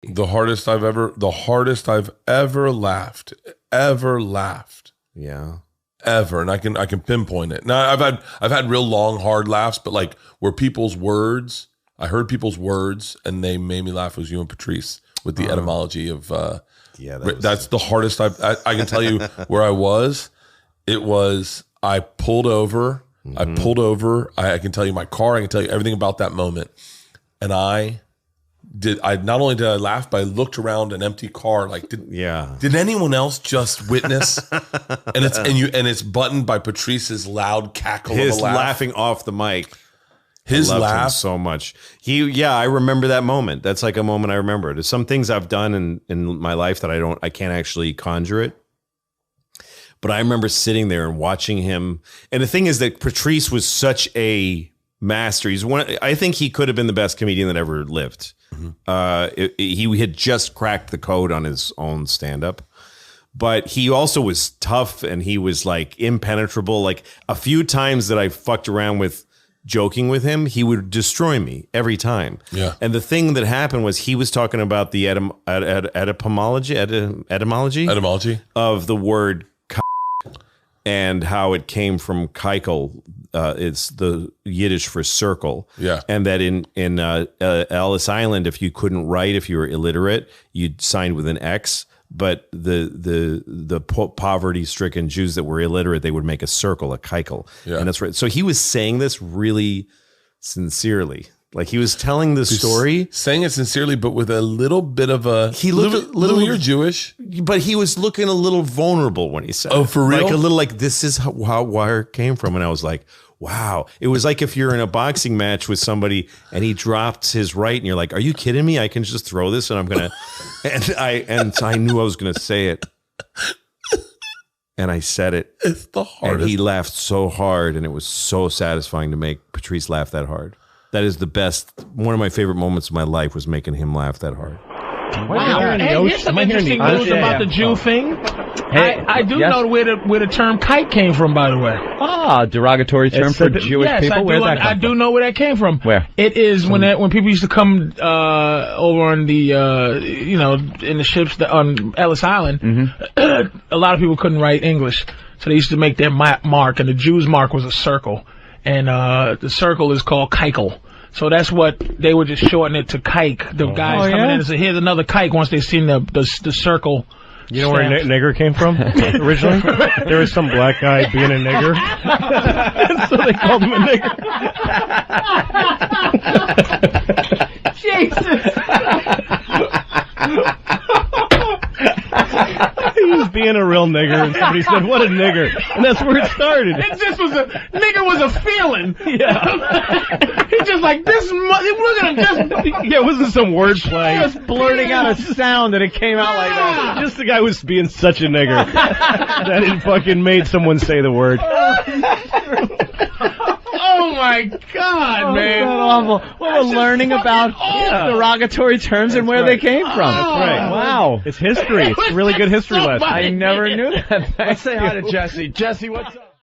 The hardest I've ever laughed. Yeah. Ever. And I can pinpoint it. Now I've had real long, hard laughs, but like where I heard people's words and they made me laugh was you and Patrice with the etymology of, that's the hardest I can tell you where I was. It was, I pulled over. I can tell you my car. I can tell you everything about that moment. And not only did I laugh, but I looked around an empty car. Like, did anyone else just witness? And it's buttoned by Patrice's loud cackle. His of a laugh. laughing off the mic. His laugh so much. I remember that moment. That's like a moment I remember. There's some things I've done in my life that I can't actually conjure it. But I remember sitting there and watching him. And the thing is that Patrice was such a master. I think he could have been the best comedian that ever lived. Mm-hmm. He had just cracked the code on his own stand-up. But he also was tough and he was like impenetrable. Like a few times that I fucked around with joking with him, he would destroy me every time. Yeah. And the thing that happened was he was talking about the etymology of the word and how it came from keikel. It's the Yiddish for circle. Yeah. And that in Ellis Island, if you couldn't write, if you were illiterate, you'd sign with an X. But the poverty-stricken Jews that were illiterate, they would make a circle, a keikel. Yeah. And that's right. So he was saying this really sincerely. Like he was telling the story. Saying it sincerely, but with a little bit of a... Little you're Jewish. But he was looking a little vulnerable when he said it. For real? Like a little like, this is where it came from. And I was like, wow. It was like if you're in a boxing match with somebody and he drops his right and you're like, are you kidding me? I can just throw this and I'm going to... and I knew I was going to say it. And I said it. It's the hardest. And he laughed so hard and it was so satisfying to make Patrice laugh that hard. That is the best. One of my favorite moments of my life was making him laugh that hard. Wow. Here's some interesting news about the Jew thing. I do know where the term kike came from, by the way. Derogatory term for Jewish people? Where'd that come from? I do know where that came from. Where? It is when people used to come over on the, in the ships on Ellis Island, mm-hmm. A lot of people couldn't write English. So they used to make their mark, and the Jew's mark was a circle. And the circle is called keikel. So that's what they were just shortening it to kike. The guys coming in and say, here's another kike once they seen the circle. You know where nigger came from originally? There was some black guy being a nigger. So they called him a nigger. Jesus! He was being a real nigger, and somebody said, what a nigger. And that's where it started. Nigger was a feeling. Yeah. He's just like, we're going to just... Yeah, it wasn't some wordplay. Just blurting out a sound and it came out like that. Just the guy was being such a nigger that it fucking made someone say the word. Oh my God, man! That's awful. Well, we're learning about derogatory terms and where they came from. That's right. Wow, it's history. It's a really good history lesson. I never knew that. Let's say hi to Jesse. Jesse, what's up?